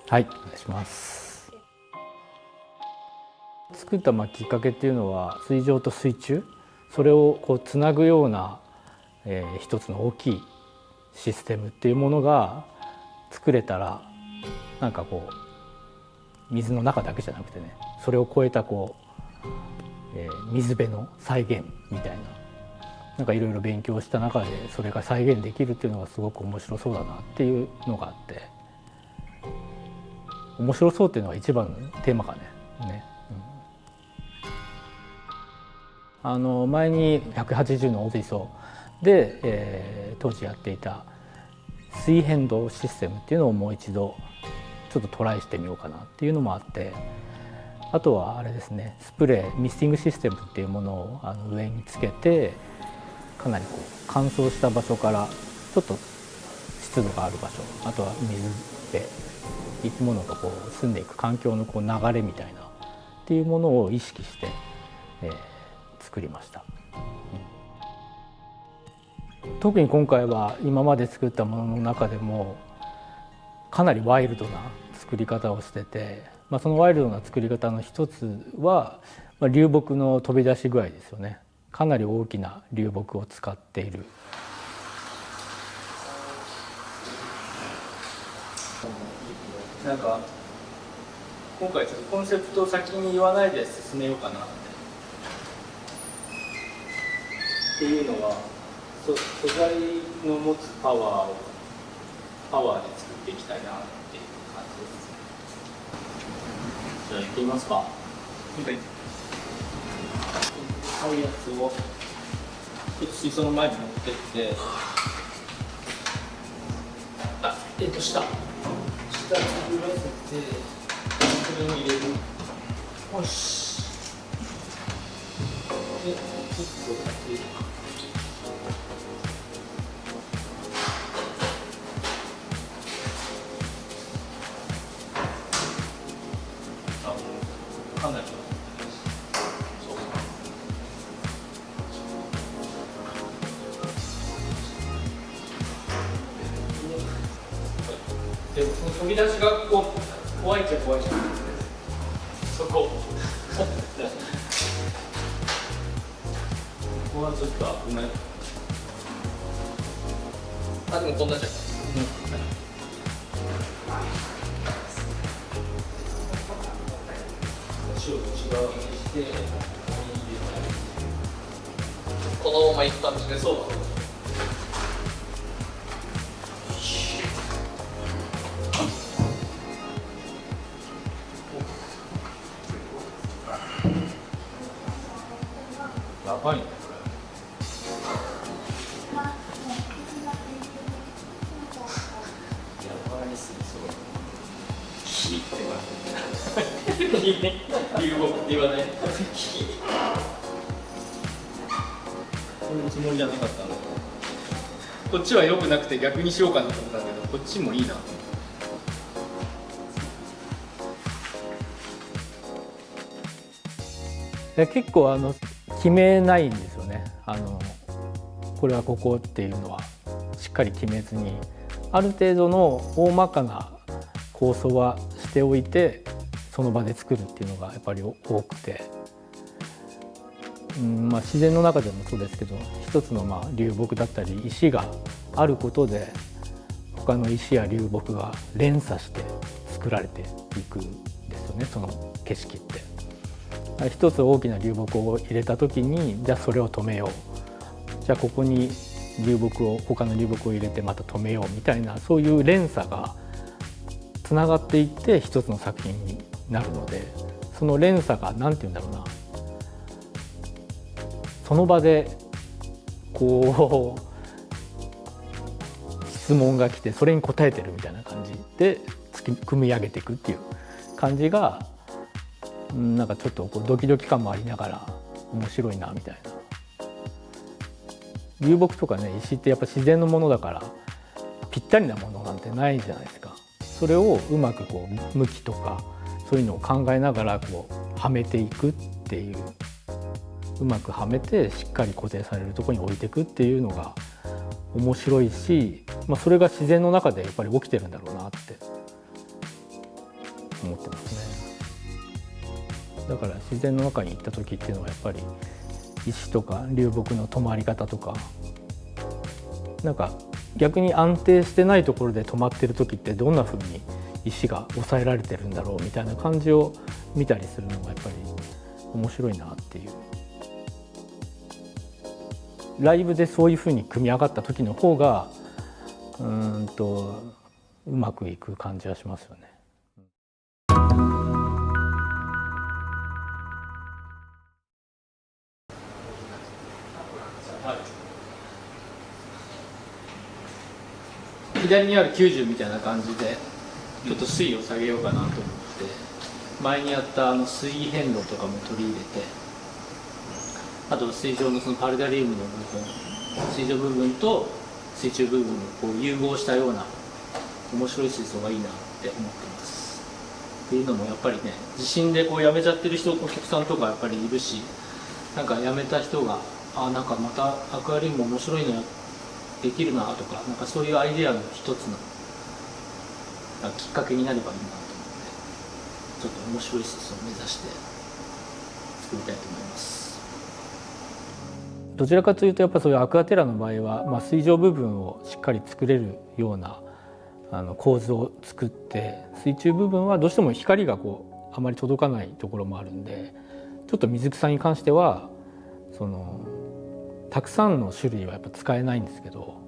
はい、お願いします。作ったきっかけっていうのは、水上と水中それをつなぐような、一つの大きいシステムっていうものが作れたら、なんか水の中だけじゃなくてね、それを超えた水辺の再現みたいな、なんかいろいろ勉強した中でそれが再現できるっていうのがすごく面白そうだなっていうのがあって、面白そうっていうのが一番のテーマがね。前に180の大水槽で、当時やっていた水変動システムっていうのをもう一度ちょっとトライしてみようかなっていうのもあって、あとはあれですね、スプレーミスティングシステムっていうものを上につけて、かなり乾燥した場所からちょっと湿度がある場所、あとは水で生き物が住んでいく環境の流れみたいなっていうものを意識して、作りました。特に今回は今まで作ったものの中でもかなりワイルドな作り方をしてて、そのワイルドな作り方の一つは、流木の飛び出し具合ですよね。かなり大きな流木を使っている。なんか今回ちょっとコンセプトを先に言わないで進めようかなっていうのは、素材の持つパワーで作っていきたいなっていう感じです。じゃあ行ってみますか。はい。買うやつをちょっと水槽の前に持ってって、下くぐらせて、それを入れる。よし。で、ちょっとだけ。かなりで、その飛び出しが怖いっちゃ怖いじゃないですか。そこここはちょっと危ない。でもこんなじゃん。足を内側にしてこのままいく感じで、そうだ。やばいねこれ。やばいっすね、すごい。キーって言わない。流木って言わない。このつもりじゃなかったんだけど、こっちは良くなくて逆にしようかなと思ったんだけど、こっちもいいな。結構決めないんですよね。これはここっていうのはしっかり決めずに、ある程度の大まかな構想はしておいて、その場で作るっていうのがやっぱり多くて、自然の中でもそうですけど、一つの流木だったり石があることで、他の石や流木が連鎖して作られていくんですよね、その景色って。一つ大きな流木を入れた時に、じゃあそれを止めよう、じゃあここに他の流木を入れてまた止めようみたいな、そういう連鎖がつながっていって一つの作品になるので、その連鎖が何て言うんだろうな、その場で質問が来てそれに答えてるみたいな感じで組み上げていくっていう感じが、なんかちょっとドキドキ感もありながら面白いなみたいな。流木とかね、石ってやっぱ自然のものだからぴったりなものなんてないじゃないですか。それをうまく向きとかそういうのを考えながらはめていくっていう、うまくはめてしっかり固定されるところに置いていくっていうのが面白いし、それが自然の中でやっぱり起きてるんだろうなって思ってますね。だから自然の中に行った時っていうのはやっぱり石とか流木の止まり方とか、なんか逆に安定してないところで止まってる時ってどんな風に石が抑えられてるんだろうみたいな感じを見たりするのがやっぱり面白いなっていう。ライブでそういう風に組み上がった時の方がうまくいく感じはしますよね。左にある90みたいな感じでちょっと水位を下げようかなと思って、前にやった水位変動とかも取り入れて、あと水上のそのパルダリウムの部分、水上部分と水中部分をこう融合したような面白い水槽がいいなって思ってます。っていうのもやっぱりね、地震でこうやめちゃってる人、お客さんとかやっぱりいるし、なんかやめた人がなんかまたアクアリウム面白いのできるなとか、なんかそういうアイデアの一つのきっかけになればいいなと思って、ちょっと面白い施設を目指して作りたいと思います。どちらかというとやっぱそういうアクアテラの場合は、水上部分をしっかり作れるような構図を作って、水中部分はどうしても光がこうあまり届かないところもあるんで、ちょっと水草に関してはたくさんの種類はやっぱ使えないんですけど、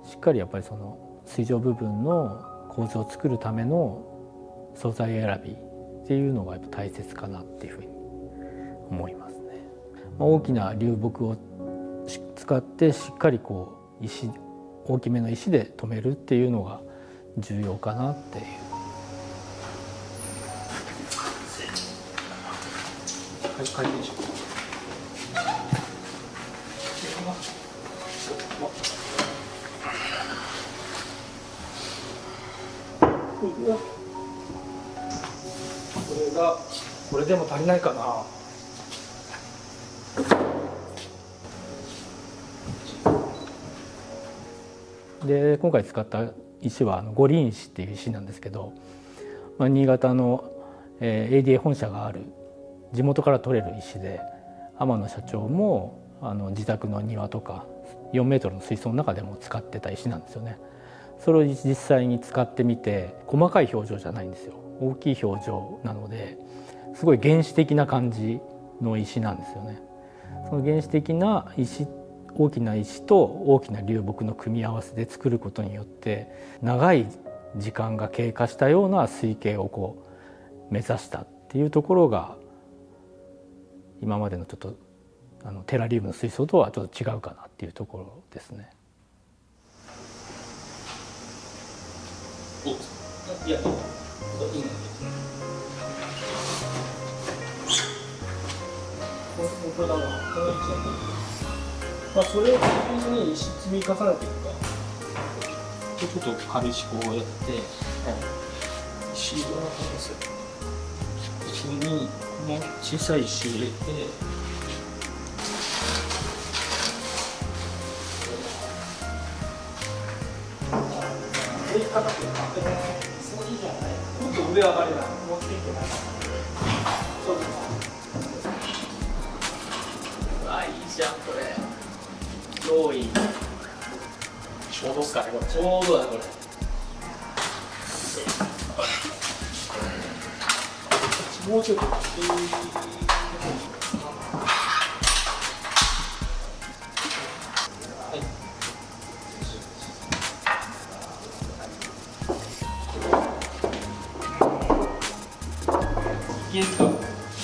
しっかりやっぱりその水上部分の構図を作るための素材選びっていうのがやっぱ大切かなっていうふうに思いますね。大きな流木を使ってしっかりこう大きめの石で留めるっていうのが重要かなっていう。回転します。これでも足りないかな。で今回使った石は五輪石っていう石なんですけど、新潟の ADA 本社がある地元から取れる石で、天野社長も自宅の庭とか4メートルの水槽の中でも使ってた石なんですよね。それを実際に使ってみて、細かい表情じゃないんですよ。大きい表情なのですごい原始的な感じの石なんですよね。その原始的な石、大きな石と大きな流木の組み合わせで作ることによって、長い時間が経過したような水景をこう目指したっていうところが、今までのちょっとテラリウムの水槽とはちょっと違うかなっていうところですね。いや、いいの。これだな。それを基準に石積み重ねていくか。ちょっと軽石こうやって、石を石にこの小さい石を入れて、そういいじゃない。もっと上上がれない。持っていけない。そうです。いいじゃんこれ。超いい。ちょうどっすかねこれ。ちょうどだこれ。もうちょっと。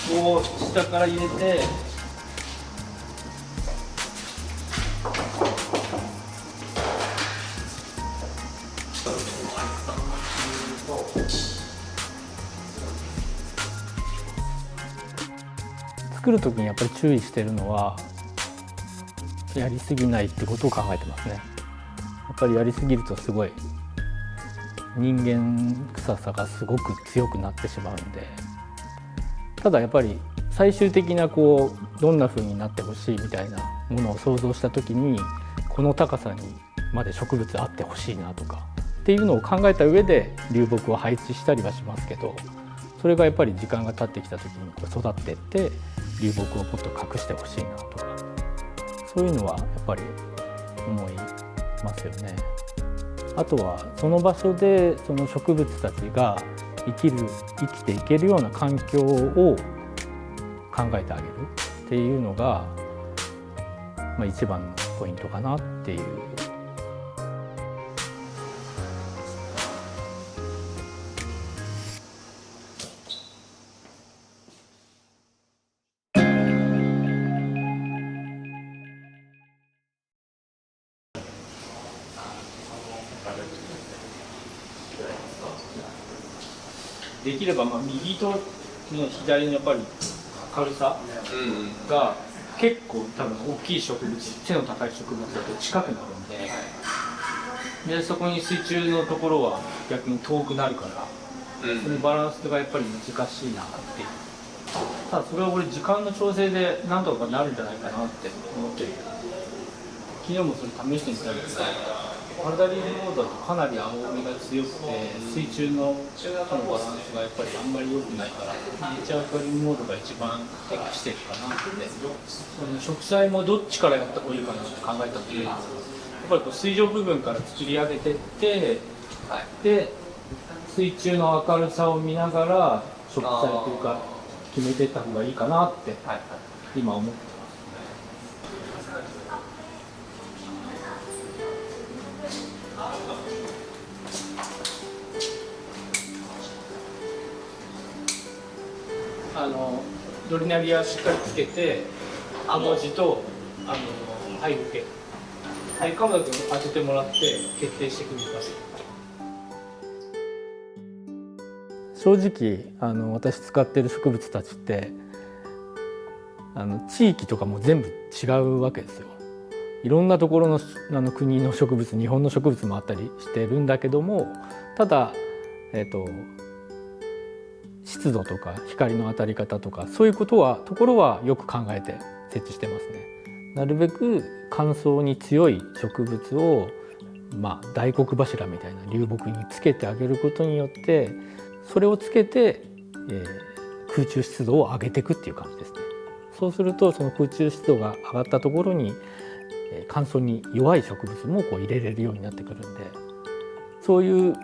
こう下から入れて、作る時にやっぱり注意してるのは、やりすぎないってことを考えてますね。やっぱりやりすぎるとすごい人間臭さがすごく強くなってしまうんで、ただやっぱり最終的なこうどんな風になってほしいみたいなものを想像した時に、この高さにまで植物あってほしいなとか、っていうのを考えた上で流木を配置したりはしますけど、それがやっぱり時間が経ってきた時にこう育っていって流木をもっと隠してほしいなとか、そういうのはやっぱり思いますよね。あとはその場所でその植物たちが生きていけるような環境を考えてあげるっていうのが、一番のポイントかなっていう。できれば右と左のやっぱり明るさが結構多分大きい植物、背の高い植物だと近くなるんで、そこに水中のところは逆に遠くなるから、そのバランスがやっぱり難しいなっていう。ただそれは俺時間の調整でなんとかなるんじゃないかなって思ってるけど、昨日もそれ試してみたんですけど、パラダリーモードだとかなり青みが強くて水中のバランスがやっぱりあんまり良くないから、ネイチャーアクアリウムモードが一番適してるかなって。その植栽もどっちからやった方がいいかなって考えた時に、やっぱりこう水上部分から作り上げていって、で水中の明るさを見ながら植栽というか決めていった方がいいかなって今思って。ドリナリアしっかりつけて、文字と背景、鎌田君当ててもらって決定してくれます。正直私使ってる植物たちって地域とかも全部違うわけですよ。いろんなところの国の植物、日本の植物もあったりしてるんだけども、ただ湿度とか光の当たり方とかそういうところはよく考えて設置してますね。なるべく乾燥に強い植物を大黒柱みたいな流木につけてあげることによって、それをつけて、空中湿度を上げていくっていう感じですね。そうするとその空中湿度が上がったところに乾燥に弱い植物もこう入れれるようになってくるんで、そういう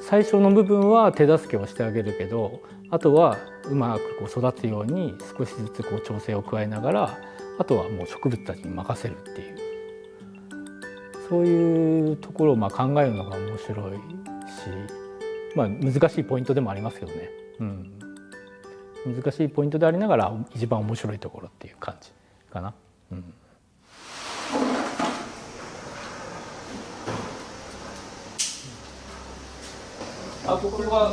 最初の部分は手助けをしてあげるけど、あとはうまくこう育つように少しずつこう調整を加えながら、あとはもう植物たちに任せるっていう、そういうところを考えるのが面白いし、難しいポイントでもありますけどね、難しいポイントでありながら一番面白いところっていう感じかな。ここが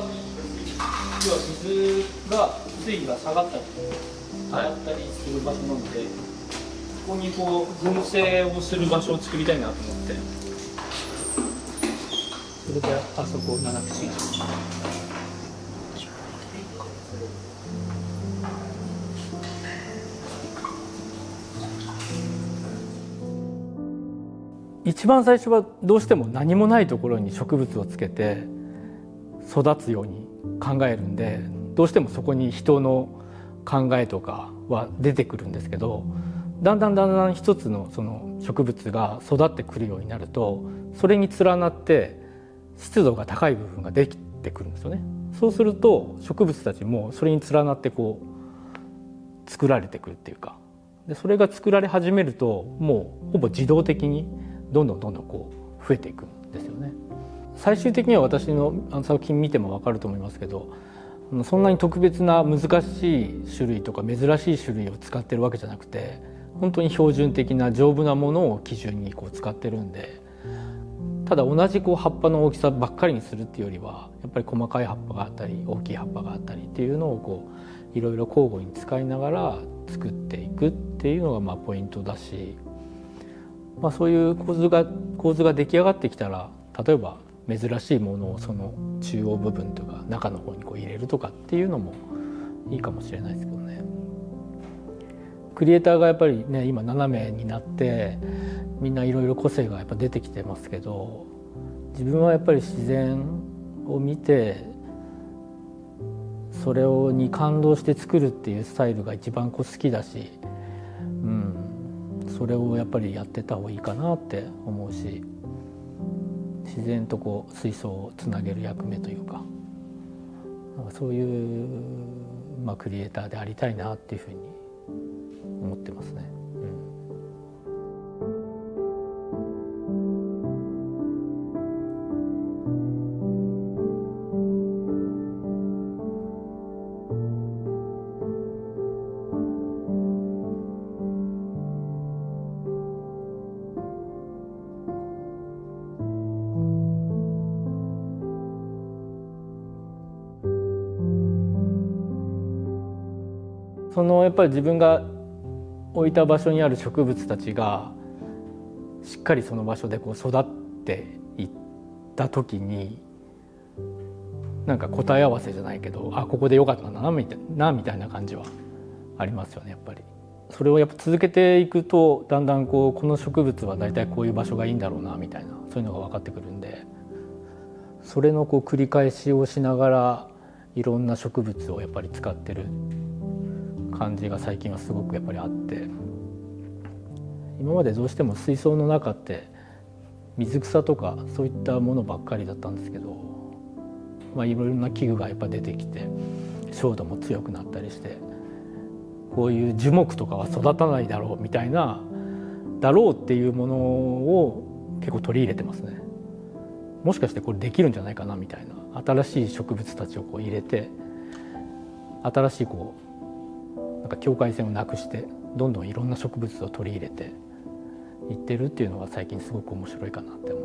要は水位が下がったりする場所なので、ここにこう群生をする場所を作りたいなと思って、それであそこを7口一番最初はどうしても何もないところに植物をつけて育つように考えるんで、どうしてもそこに人の考えとかは出てくるんですけど、だんだん一つのその植物が育ってくるようになると、それに連なって湿度が高い部分ができてくるんですよね。そうすると植物たちもそれに連なってこう作られてくるっていうか、でそれが作られ始めるともうほぼ自動的にどんどんこう増えていくんですよね。最終的には私の作品見ても分かると思いますけど、そんなに特別な難しい種類とか珍しい種類を使ってるわけじゃなくて、本当に標準的な丈夫なものを基準にこう使ってるんで、ただ同じこう葉っぱの大きさばっかりにするっていうよりは、やっぱり細かい葉っぱがあったり大きい葉っぱがあったりっていうのをこういろいろ交互に使いながら作っていくっていうのがポイントだし、そういう構図が出来上がってきたら、例えば珍しいものをその中央部分とか中の方にこう入れるとかっていうのもいいかもしれないですけどね。クリエイターがやっぱりね、今7名になってみんないろいろ個性がやっぱ出てきてますけど、自分はやっぱり自然を見てそれに感動して作るっていうスタイルが一番好きだし、それをやっぱりやってた方がいいかなって思うし、自然と水槽をつなげる役目というか、そういう、クリエイターでありたいなっていうふうに思ってますね。やっぱり自分が置いた場所にある植物たちがしっかりその場所で育っていった時に、なんか答え合わせじゃないけど、ここでよかったんだなみたいな感じはありますよね。やっぱりそれをやっぱ続けていくとだんだんこの植物は大体こういう場所がいいんだろうなみたいな、そういうのが分かってくるんで、それの繰り返しをしながらいろんな植物をやっぱり使ってる感じが最近はすごくやっぱりあって、今までどうしても水槽の中って水草とかそういったものばっかりだったんですけど、いろいろな器具がやっぱ出てきて照度も強くなったりして、こういう樹木とかは育たないだろうみたいなだろうっていうものを結構取り入れてますね。もしかしてこれできるんじゃないかなみたいな、新しい植物たちを入れて、新しいなんか境界線をなくしてどんどんいろんな植物を取り入れていってるっていうのが最近すごく面白いかなって思います。